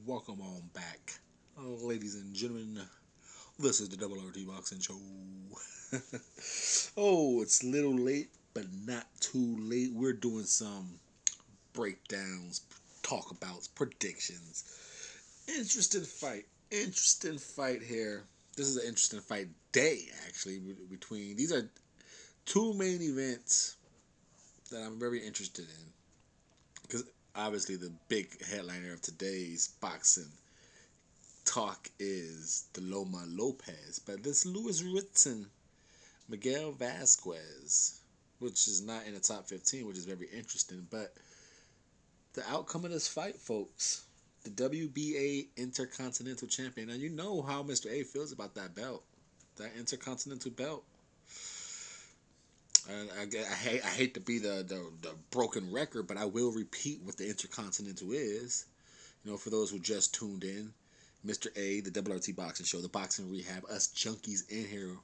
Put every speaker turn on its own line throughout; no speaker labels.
Welcome on back, ladies and gentlemen. This is the Double RT Boxing Show. Oh, it's a little late, but not too late. We're doing some breakdowns, talk abouts, predictions. Interesting fight here. This is an interesting fight day, actually. Between these are two main events that I'm very interested in because obviously the big headliner of today's boxing talk is the Loma Lopez, but this Louis Ritson, Miguel Vazquez, which is not in the top 15, which is very interesting. But the outcome of this fight, folks, the WBA Intercontinental Champion. Now, you know how Mr.A feels about that belt, that Intercontinental belt. I hate to be the broken record, but I will repeat what the Intercontinental is. You know, for those who just tuned in, Mr.A, the WRT Boxing Show, the Boxing Rehab, us junkies in here,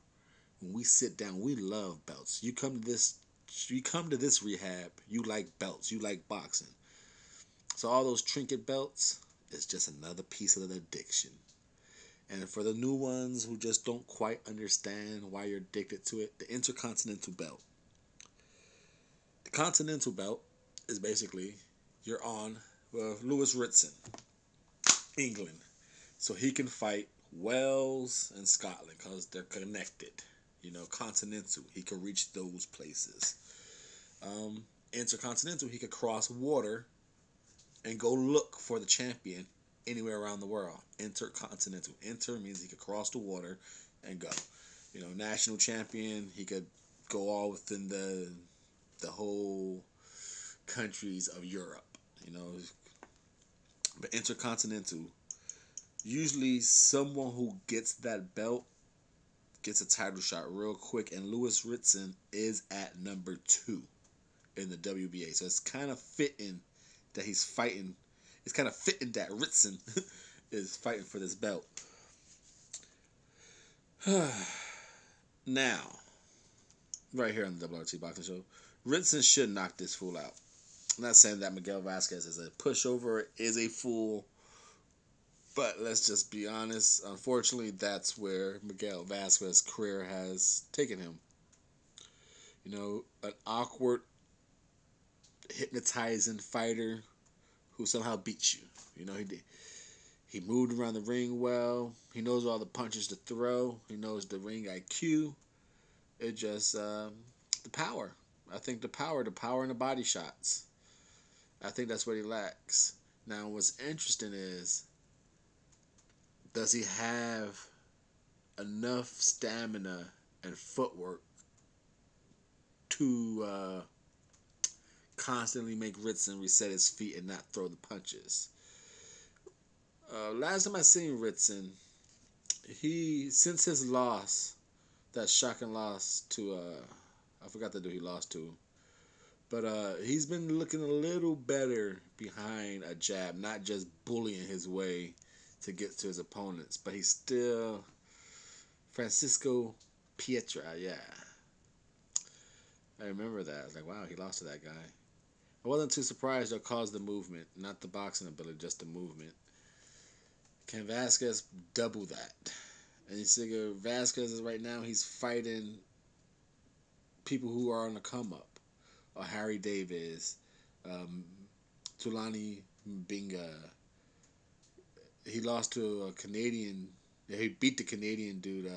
when we sit down, we love belts. You come to this rehab, you like belts, you like boxing. So all those trinket belts is just another piece of the addiction. And for the new ones who just don't quite understand why you're addicted to it, the Intercontinental belt. The Continental belt is basically you're on Louis Ritson, England. So he can fight Wales and Scotland because they're connected. You know, continental. He could reach those places. Intercontinental, he could cross water and go look for the champion anywhere around the world. Intercontinental. Inter means he could cross the water and go. You know, national champion, he could go all within the whole countries of Europe. You know, but intercontinental, usually someone who gets that belt gets a title shot real quick, and Louis Ritson is at number 2 in the WBA. So it's kind of fitting that he's fighting. It's kind of fitting that Ritson is fighting for this belt. Now, right here on the WRT Boxing Show, Ritson should knock this fool out. I'm not saying that Miguel Vazquez is a pushover, is a fool. But let's just be honest. Unfortunately, that's where Miguel Vazquez's career has taken him. You know, an awkward, hypnotizing fighter who somehow beats you. You know, he moved around the ring well. He knows all the punches to throw. He knows the ring IQ. It just the power. I think the power in the body shots. I think that's what he lacks. Now, what's interesting is, does he have enough stamina and footwork to constantly make Ritson reset his feet and not throw the punches? Last time I seen Ritson, since his loss, that shocking loss to I forgot the dude he lost to, but he's been looking a little better behind a jab, not just bullying his way to get to his opponents, but he's still Francisco Pietra, yeah. I remember that. I was like, wow, he lost to that guy. I wasn't too surprised they'll cause the movement, not the boxing ability, just the movement. Can Vazquez double that? And you see, Vazquez is right now, he's fighting people who are on the come up. Harry Davis, Tulani Mbinga. He lost to a Canadian. He beat the Canadian dude,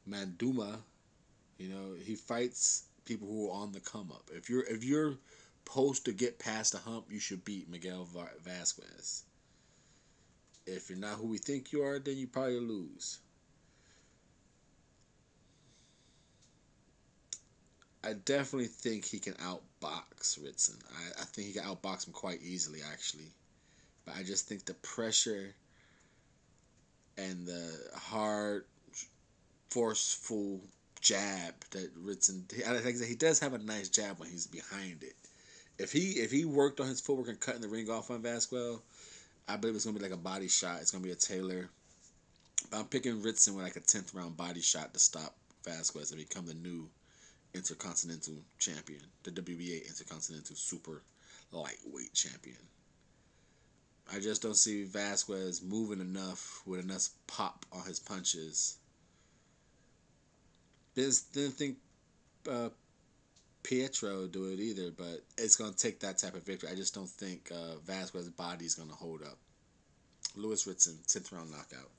Manduma. You know, he fights people who are on the come up. If you're supposed to get past the hump, you should beat Miguel Vazquez. If you're not who we think you are, then you probably lose. I definitely think he can outbox Ritson. I think he can outbox him quite easily, actually. But I just think the pressure and the hard, forceful jab that Ritson, I think he does have a nice jab when he's behind it. If he worked on his footwork and cutting the ring off on Vazquez, I believe it's gonna be like a body shot. It's gonna be a Taylor. But I'm picking Ritson with like a 10th round body shot to stop Vazquez and become the new Intercontinental Champion, the WBA Intercontinental Super Lightweight Champion. I just don't see Vazquez moving enough with enough pop on his punches. Didn't think uh, Pietro do it either, but it's gonna take that type of victory. I just don't think Vazquez's body is gonna hold up. Louis Ritson, 10th round knockout.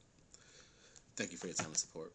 Thank you for your time and support.